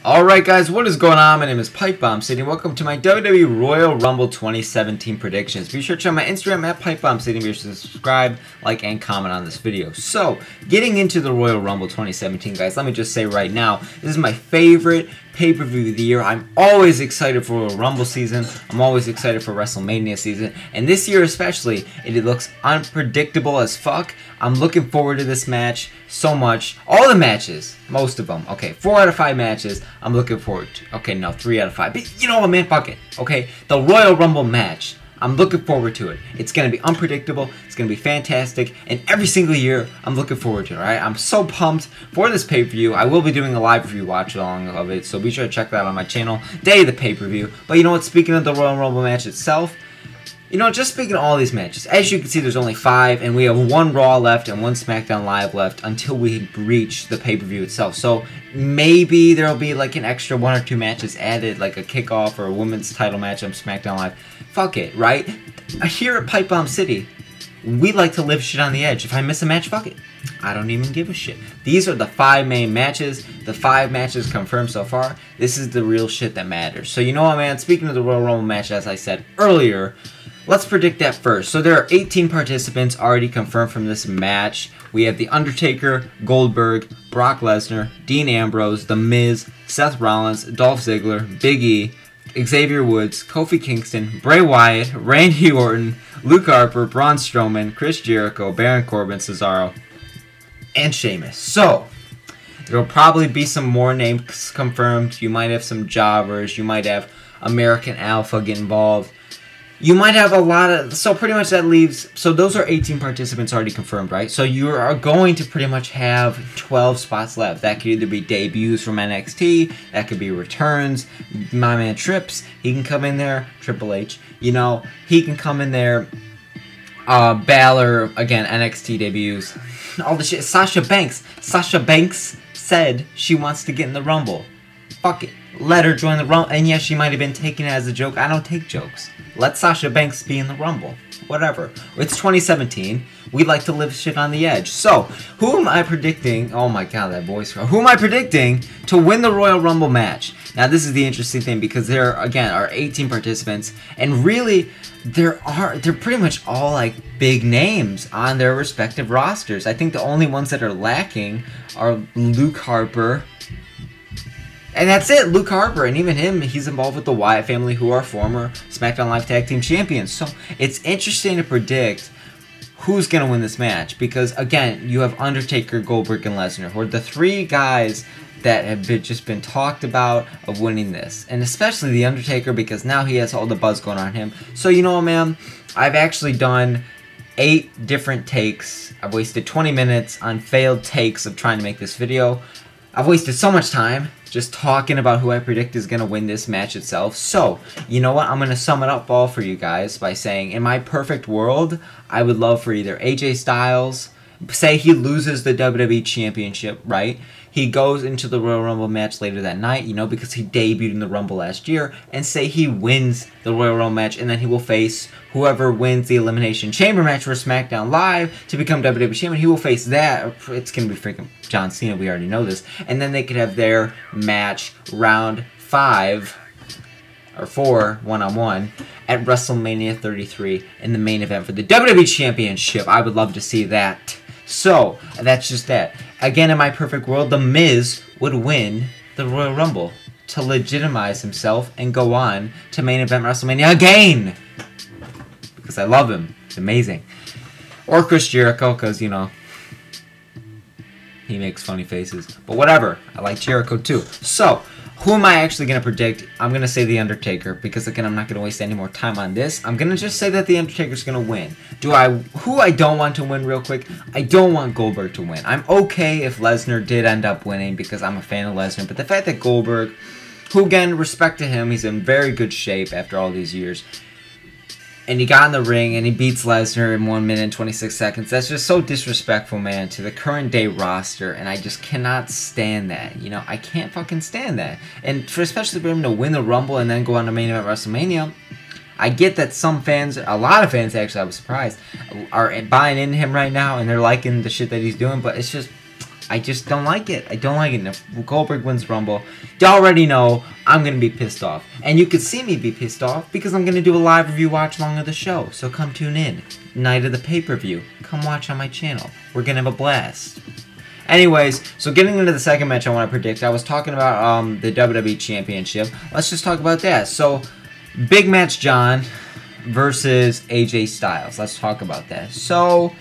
Alright guys, what is going on? My name is Pipebomb City and welcome to my WWE Royal Rumble 2017 predictions. Be sure to check out my Instagram at Pipebomb City and be sure to subscribe, like, and comment on this video. So, getting into the Royal Rumble 2017, guys, let me just say right now, this is my favorite pay-per-view of the year. I'm always excited for Royal Rumble season. I'm always excited for WrestleMania season. And this year especially, it looks unpredictable as fuck. I'm looking forward to this match so much. All the matches, most of them. Okay, 4 out of 5 matches I'm looking forward to. Okay, no, 3 out of 5. But you know what, man? Fuck it. Okay, the Royal Rumble match, I'm looking forward to it. It's going to be unpredictable. It's going to be fantastic. And every single year, I'm looking forward to it, alright? I'm so pumped for this pay-per-view. I will be doing a live review watch-along of it, so be sure to check that out on my channel. Day of the pay-per-view. But you know what? Speaking of the Royal Rumble match itself, you know, just speaking of all these matches, as you can see, there's only 5, and we have 1 Raw left and 1 SmackDown Live left until we reach the pay-per-view itself. So maybe there'll be like an extra 1 or 2 matches added, like a kickoff or a women's title match on SmackDown Live. Fuck it, right? Here at Pipebomb City, we like to live shit on the edge. If I miss a match, fuck it. I don't even give a shit. These are the 5 main matches. The 5 matches confirmed so far. This is the real shit that matters. So you know what, man? Speaking of the Royal Rumble match, as I said earlier, let's predict that first. So there are 18 participants already confirmed from this match. We have The Undertaker, Goldberg, Brock Lesnar, Dean Ambrose, The Miz, Seth Rollins, Dolph Ziggler, Big E, Xavier Woods, Kofi Kingston, Bray Wyatt, Randy Orton, Luke Harper, Braun Strowman, Chris Jericho, Baron Corbin, Cesaro, and Sheamus. So there will probably be some more names confirmed. You might have some jobbers. You might have American Alpha get involved. You might have a lot of, so pretty much that leaves, so those are 18 participants already confirmed, right? So you are going to pretty much have 12 spots left. That could either be debuts from NXT, that could be returns. My man Trips, he can come in there. Triple H, you know, he can come in there. Balor, again, NXT debuts. All the shit. Sasha Banks said she wants to get in the Rumble. Fuck it. Let her join the Rumble. And yes, she might have been taking it as a joke. I don't take jokes. Let Sasha Banks be in the Rumble. Whatever. It's 2017. We like to live shit on the edge. So, who am I predicting? Oh my god, that voice. Who am I predicting to win the Royal Rumble match? Now, this is the interesting thing because there, again, are 18 participants. And really, they're pretty much all like big names on their respective rosters. I think the only ones that are lacking are Luke Harper. And that's it, Luke Harper, and even him, he's involved with the Wyatt family, who are former SmackDown Live Tag Team Champions. So, it's interesting to predict who's going to win this match, because, again, you have Undertaker, Goldberg, and Lesnar, who are the 3 guys that have just been talked about of winning this. And especially The Undertaker, because now he has all the buzz going on him. So, you know what, man? I've actually done 8 different takes. I've wasted 20 minutes on failed takes of trying to make this video. I've wasted so much time just talking about who I predict is going to win this match itself. So, you know what? I'm going to sum it up all for you guys by saying, in my perfect world, I would love for either AJ Styles, say he loses the WWE Championship, right? He goes into the Royal Rumble match later that night, you know, because he debuted in the Rumble last year, and say he wins the Royal Rumble match, and then he will face whoever wins the Elimination Chamber match for SmackDown Live to become WWE Champion. He will face that. It's going to be freaking John Cena, we already know this. And then they could have their match round 5 or 4 one-on-one at WrestleMania 33 in the main event for the WWE Championship. I would love to see that. So, that's just that. Again, in my perfect world, The Miz would win the Royal Rumble to legitimize himself and go on to main event WrestleMania again. Because I love him. It's amazing. Or Chris Jericho, because, you know, he makes funny faces. But whatever. I like Jericho too. So, who am I actually going to predict? I'm going to say The Undertaker, because again, I'm not going to waste any more time on this. I'm going to just say that The Undertaker's going to win. Who I don't want to win real quick? I don't want Goldberg to win. I'm okay if Lesnar did end up winning, because I'm a fan of Lesnar. But the fact that Goldberg, who again, respect to him, he's in very good shape after all these years. And he got in the ring and he beats Lesnar in 1 minute and 26 seconds. That's just so disrespectful, man, to the current day roster. And I just cannot stand that. You know, I can't fucking stand that. And especially for him to win the Rumble and then go on to main event WrestleMania. I get that some fans, a lot of fans actually, I was surprised, are buying into him right now and they're liking the shit that he's doing. But it's just, I just don't like it. I don't like it. And if Goldberg wins Rumble, you already know I'm going to be pissed off. And you could see me be pissed off because I'm going to do a live review watch along of the show. So come tune in. Night of the pay-per-view. Come watch on my channel. We're going to have a blast. Anyways, so getting into the second match I want to predict. I was talking about the WWE Championship. Let's just talk about that. So, big match John versus AJ Styles. Let's talk about that. So,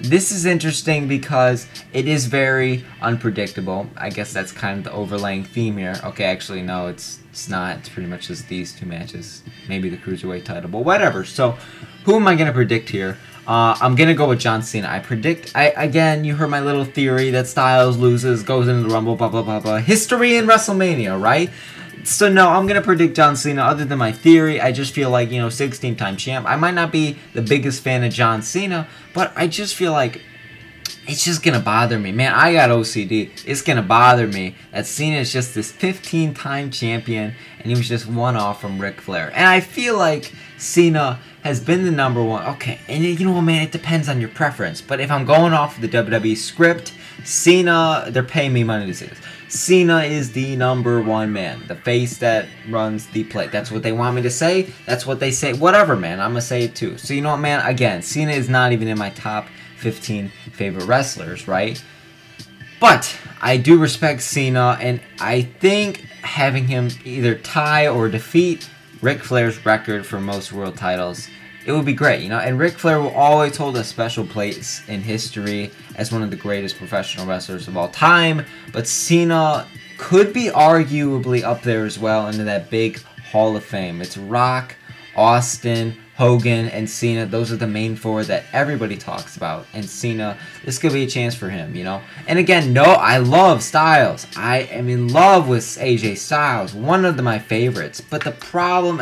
this is interesting because it is very unpredictable. I guess that's kind of the overlaying theme here. Okay, actually, no, it's not. It's pretty much just these two matches. Maybe the Cruiserweight title, but whatever. So, who am I going to predict here? I'm going to go with John Cena. Again, you heard my little theory that Styles loses, goes into the Rumble, blah, blah, blah, blah. History in WrestleMania, right? So, no, I'm going to predict John Cena. Other than my theory, I just feel like, 16-time champ. I might not be the biggest fan of John Cena, but I just feel like it's just going to bother me. Man, I got OCD. It's going to bother me that Cena is just this 15-time champion, and he was just one off from Ric Flair. And I feel like Cena has been the number one. Okay, and you know what, man, it depends on your preference. But if I'm going off of the WWE script, Cena, they're paying me money to say this. Cena is the number one man, the face that runs the plate. That's what they want me to say. That's what they say. Whatever, man. I'm going to say it too. So, you know what, man? Again, Cena is not even in my top 15 favorite wrestlers, right? But I do respect Cena, and I think having him either tie or defeat Ric Flair's record for most world titles, it would be great, and Ric Flair will always hold a special place in history as one of the greatest professional wrestlers of all time, but Cena could be arguably up there as well into that big Hall of Fame. It's Rock, Austin, Hogan, and Cena. Those are the main four that everybody talks about, and Cena, this could be a chance for him, And again, no, I love Styles. I am in love with AJ Styles, one of my favorites, but the problem,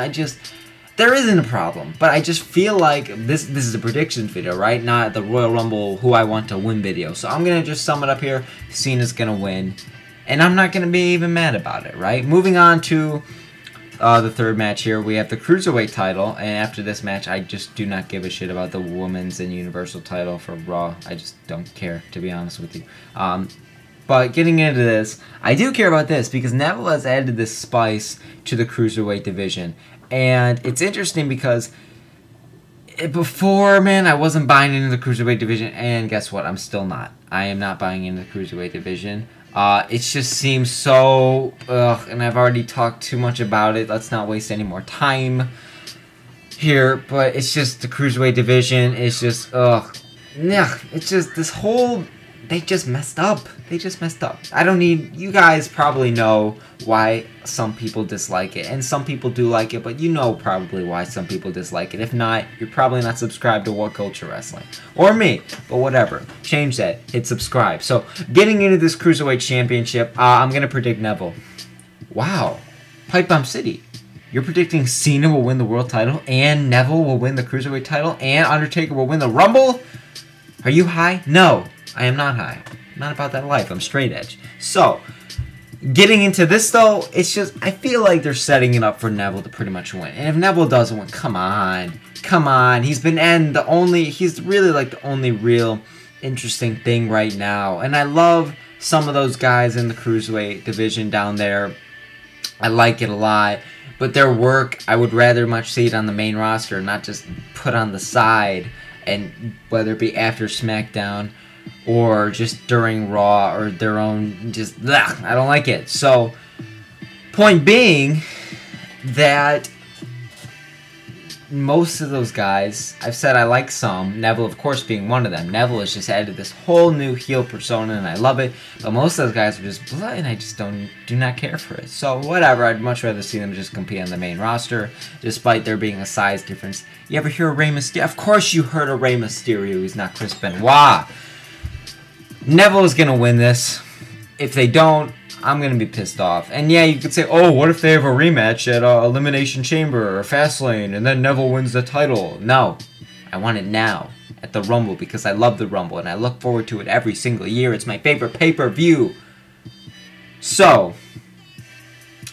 there isn't a problem, but I just feel like this is a prediction video, right? Not the Royal Rumble who I want to win video. So I'm going to just sum it up here. Cena's going to win, and I'm not going to be even mad about it, right? Moving on to the third match here, we have the Cruiserweight title, and after this match, I just do not give a shit about the Women's and Universal title for Raw. I just don't care, to be honest with you. But getting into this, I do care about this because Neville has added this spice to the Cruiserweight division. And it's interesting because before, man, I wasn't buying into the Cruiserweight division. And guess what? I'm still not. I am not buying into the Cruiserweight division. It just seems so... and I've already talked too much about it. Let's not waste any more time here. But it's just the Cruiserweight division is just... it's just this whole... They just messed up. They just messed up. I don't need... You guys probably know why some people dislike it. And some people do like it, but you know probably why some people dislike it. If not, you're probably not subscribed to What Culture Wrestling. Or me. But whatever. Change that. Hit subscribe. So, getting into this Cruiserweight Championship, I'm going to predict Neville. Wow. Pipe Bomb City. You're predicting Cena will win the world title, and Neville will win the Cruiserweight title, and Undertaker will win the Rumble? Are you high? No. I am not high. I'm not about that life. I'm straight edge. So, getting into this though, it's just, I feel like they're setting it up for Neville to pretty much win. And if Neville doesn't win, come on. Come on. He's really like the only real interesting thing right now. And I love some of those guys in the Cruiserweight division down there. I like it a lot. But their work, I would rather much see it on the main roster, not just put on the side. And whether it be after SmackDown or just during Raw or their own, I don't like it. So, point being that most of those guys, I've said I like some, Neville of course being one of them. Neville has just added this whole new heel persona and I love it, but most of those guys are just blah, and I just do not care for it. So whatever, I'd much rather see them just compete on the main roster, despite there being a size difference. You ever hear of Rey Mysterio? Of course you heard of Rey Mysterio, he's not Chris Benoit. Neville is going to win this. If they don't, I'm going to be pissed off. And yeah, you could say, oh, what if they have a rematch at Elimination Chamber or Fastlane and then Neville wins the title? No. I want it now at the Rumble because I love the Rumble and I look forward to it every single year. It's my favorite pay-per-view. So,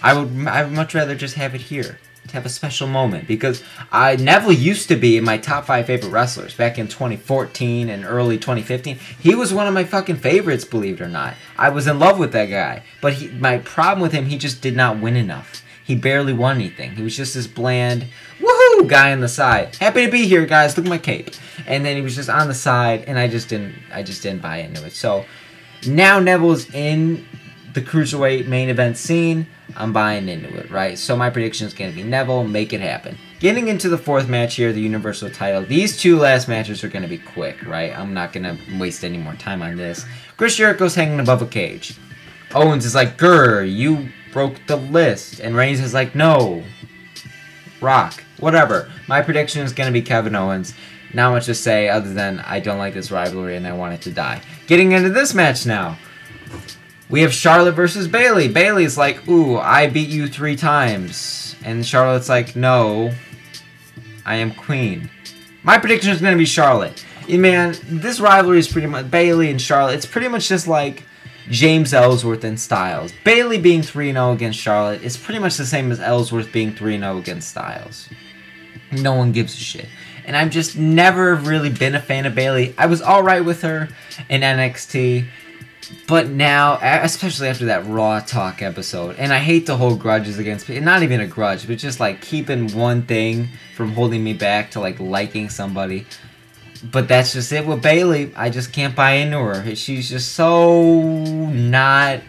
I would much rather just have it here. to have a special moment because Neville used to be in my top 5 favorite wrestlers back in 2014 and early 2015. He was one of my fucking favorites, believe it or not. I was in love with that guy, but my problem with him, he just did not win enough. He barely won anything. He was just this bland, woohoo guy on the side. Happy to be here, guys. Look at my cape. And then he was just on the side, and I just didn't buy into it. So now Neville's in the Cruiserweight main event scene. I'm buying into it, right? So my prediction is going to be Neville, make it happen. Getting into the 4th match here, the Universal title. These 2 last matches are going to be quick, right? I'm not going to waste any more time on this. Chris Jericho's hanging above a cage. Owens is like, grr, you broke the list. And Reigns is like, no. Rock. Whatever. My prediction is going to be Kevin Owens. Not much to say other than I don't like this rivalry and I want it to die. Getting into this match now. We have Charlotte versus Bayley. Bayley's like, ooh, I beat you 3 times. And Charlotte's like, no, I am queen. My prediction is going to be Charlotte. Man, this rivalry is pretty much Bayley and Charlotte. It's pretty much just like James Ellsworth and Styles. Bayley being 3-0 against Charlotte is pretty much the same as Ellsworth being 3-0 against Styles. No one gives a shit. And I've just never really been a fan of Bayley. I was alright with her in NXT. But now, especially after that Raw Talk episode, and I hate to hold grudges against people, not even a grudge, but just like keeping one thing from holding me back to like liking somebody. But that's just it with Bayley. I just can't buy into her. She's just so not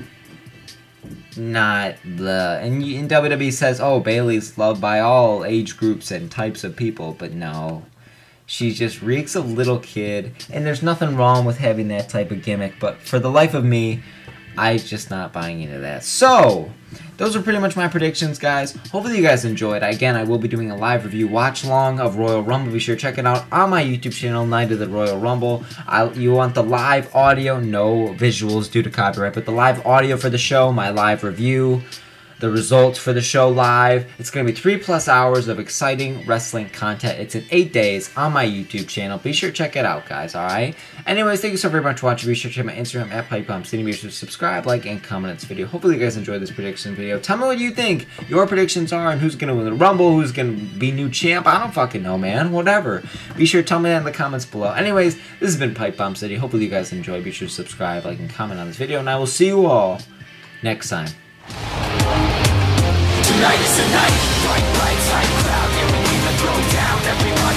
the... And WWE says, oh, Bayley's loved by all age groups and types of people, but no. She just reeks of little kid, and there's nothing wrong with having that type of gimmick, but for the life of me, I'm just not buying into that. So, those are pretty much my predictions, guys. Hopefully you guys enjoyed. Again, I will be doing a live review watch-along of Royal Rumble. Be sure to check it out on my YouTube channel, Night of the Royal Rumble. You want the live audio, no visuals due to copyright, but the live audio for the show, my live review, the results for the show live. It's going to be 3+ hours of exciting wrestling content. It's in 8 days on my YouTube channel. Be sure to check it out, guys, alright? Anyways, thank you so very much for watching. Be sure to check my Instagram at PipeBombCity. Be sure to subscribe, like, and comment on this video. Hopefully you guys enjoyed this prediction video. Tell me what you think your predictions are and who's going to win the Rumble, who's going to be new champ. I don't fucking know, man. Whatever. Be sure to tell me that in the comments below. Anyways, this has been Pipe Bomb City. Hopefully you guys enjoyed. Be sure to subscribe, like, and comment on this video. And I will see you all next time. Tonight is the night, bright lights, high crowd, yeah, we need to throw down everyone.